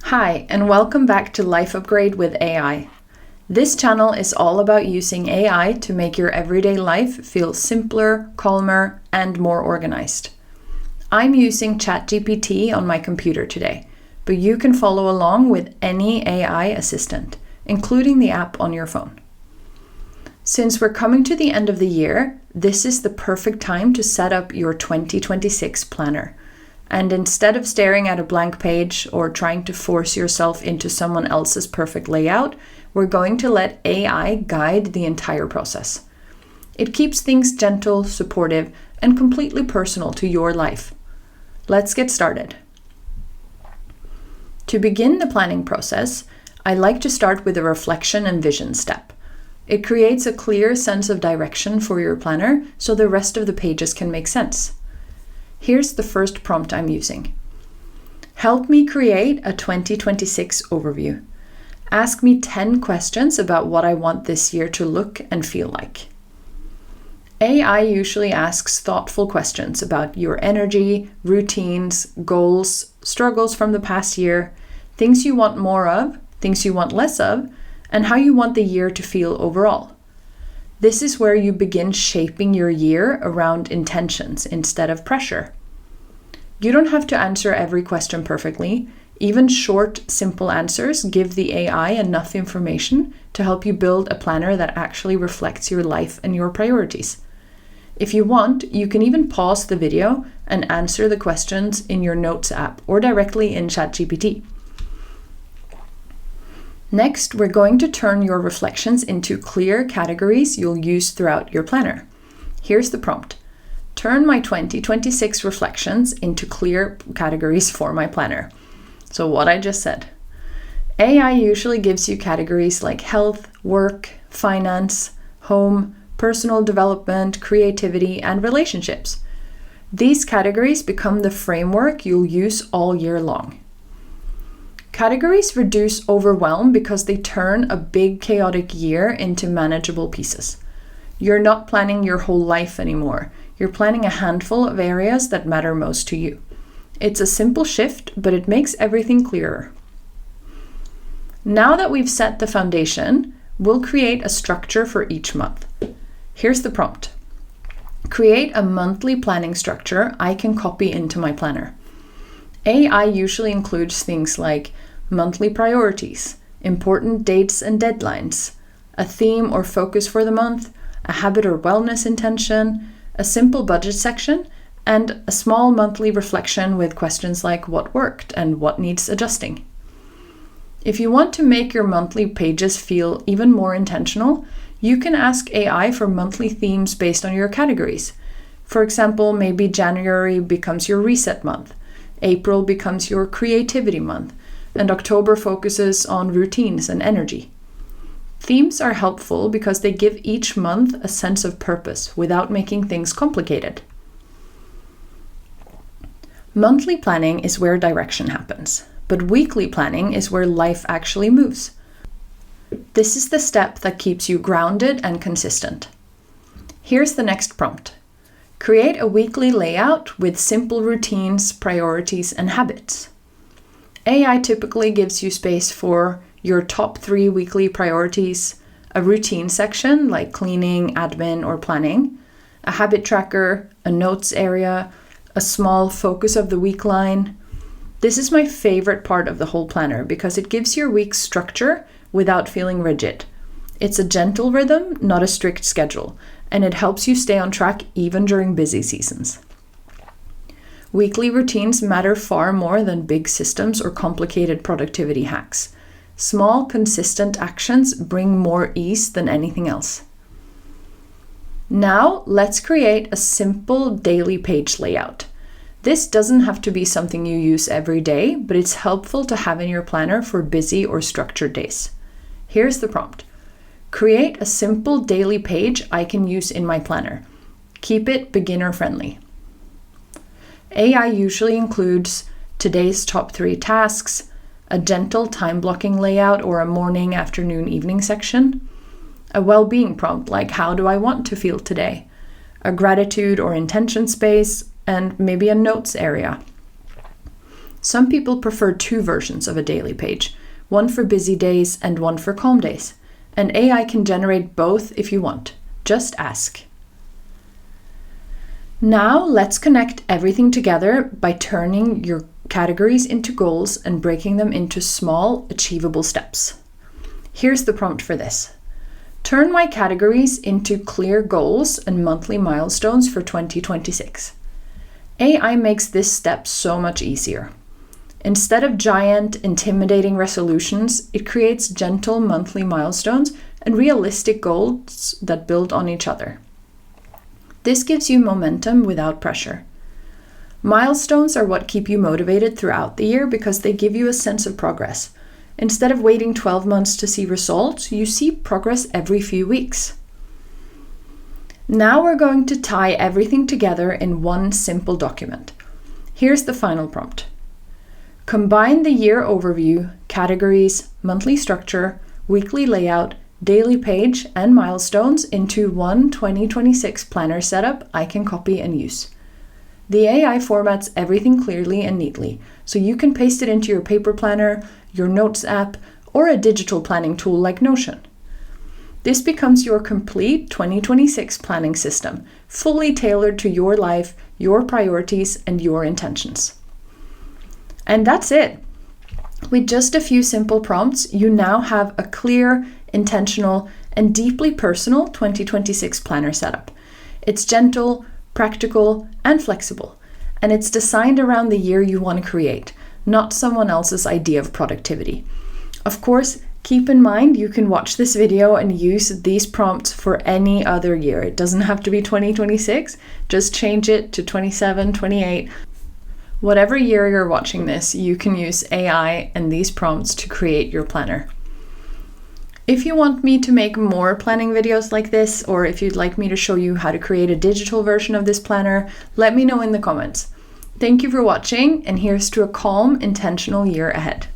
Hi, and welcome back to Life Upgrade with AI. This channel is all about using AI to make your everyday life feel simpler, calmer, and more organized. I'm using chatgpt on my computer today, but you can follow along with any AI assistant, including the app on your phone. Since we're coming to the end of the year, this is the perfect time to set up your 2026 planner. And instead of staring at a blank page or trying to force yourself into someone else's perfect layout, we're going to let AI guide the entire process. It keeps things gentle, supportive, and completely personal to your life. Let's get started. To begin the planning process, I like to start with a reflection and vision step. It creates a clear sense of direction for your planner so the rest of the pages can make sense. Here's the first prompt I'm using. Help me create a 2026 overview. Ask me 10 questions about what I want this year to look and feel like. AI usually asks thoughtful questions about your energy, routines, goals, struggles from the past year, things you want more of, things you want less of, and how you want the year to feel overall. This is where you begin shaping your year around intentions instead of pressure. You don't have to answer every question perfectly. Even short, simple answers give the AI enough information to help you build a planner that actually reflects your life and your priorities. If you want, you can even pause the video and answer the questions in your Notes app or directly in ChatGPT. Next, we're going to turn your reflections into clear categories you'll use throughout your planner. Here's the prompt. Turn my 2026 reflections into clear categories for my planner. So what I just said. AI usually gives you categories like health, work, finance, home, personal development, creativity, and relationships. These categories become the framework you'll use all year long. Categories reduce overwhelm because they turn a big chaotic year into manageable pieces. You're not planning your whole life anymore. You're planning a handful of areas that matter most to you. It's a simple shift, but it makes everything clearer. Now that we've set the foundation, we'll create a structure for each month. Here's the prompt. Create a monthly planning structure I can copy into my planner. AI usually includes things like monthly priorities, important dates and deadlines, a theme or focus for the month, a habit or wellness intention, a simple budget section, and a small monthly reflection with questions like what worked and what needs adjusting. If you want to make your monthly pages feel even more intentional, you can ask AI for monthly themes based on your categories. For example, maybe January becomes your reset month, April becomes your creativity month, and October focuses on routines and energy. Themes are helpful because they give each month a sense of purpose without making things complicated. Monthly planning is where direction happens, but weekly planning is where life actually moves. This is the step that keeps you grounded and consistent. Here's the next prompt. Create a weekly layout with simple routines, priorities, and habits. AI typically gives you space for your top 3 weekly priorities, a routine section like cleaning, admin, or planning, a habit tracker, a notes area, a small focus of the week line. This is my favorite part of the whole planner because it gives your week structure without feeling rigid. It's a gentle rhythm, not a strict schedule, and it helps you stay on track even during busy seasons. Weekly routines matter far more than big systems or complicated productivity hacks. Small, consistent actions bring more ease than anything else. Now, let's create a simple daily page layout. This doesn't have to be something you use every day, but it's helpful to have in your planner for busy or structured days. Here's the prompt. Create a simple daily page I can use in my planner. Keep it beginner friendly. AI usually includes today's top 3 tasks, a gentle time blocking layout or a morning, afternoon, evening section, a well-being prompt like how do I want to feel today, a gratitude or intention space, and maybe a notes area. Some people prefer two versions of a daily page, one for busy days and one for calm days. And AI can generate both if you want. Just ask. Now let's connect everything together by turning your categories into goals and breaking them into small, achievable steps. Here's the prompt for this. Turn my categories into clear goals and monthly milestones for 2026. AI makes this step so much easier. Instead of giant, intimidating resolutions, it creates gentle monthly milestones and realistic goals that build on each other. This gives you momentum without pressure. Milestones are what keep you motivated throughout the year because they give you a sense of progress. Instead of waiting 12 months to see results, you see progress every few weeks. Now we're going to tie everything together in one simple document. Here's the final prompt. Combine the year overview, categories, monthly structure, weekly layout, daily page, and milestones into one 2026 planner setup I can copy and use. The AI formats everything clearly and neatly, so you can paste it into your paper planner, your notes app, or a digital planning tool like Notion. This becomes your complete 2026 planning system, fully tailored to your life, your priorities, and your intentions. And that's it. With just a few simple prompts, you now have a clear, intentional, and deeply personal 2026 planner setup. It's gentle, practical, and flexible, and it's designed around the year you want to create, not someone else's idea of productivity. Of course, keep in mind you can watch this video and use these prompts for any other year. It doesn't have to be 2026, just change it to 27, 28. Whatever year you're watching this, you can use AI and these prompts to create your planner. If you want me to make more planning videos like this, or if you'd like me to show you how to create a digital version of this planner, let me know in the comments. Thank you for watching, and here's to a calm, intentional year ahead.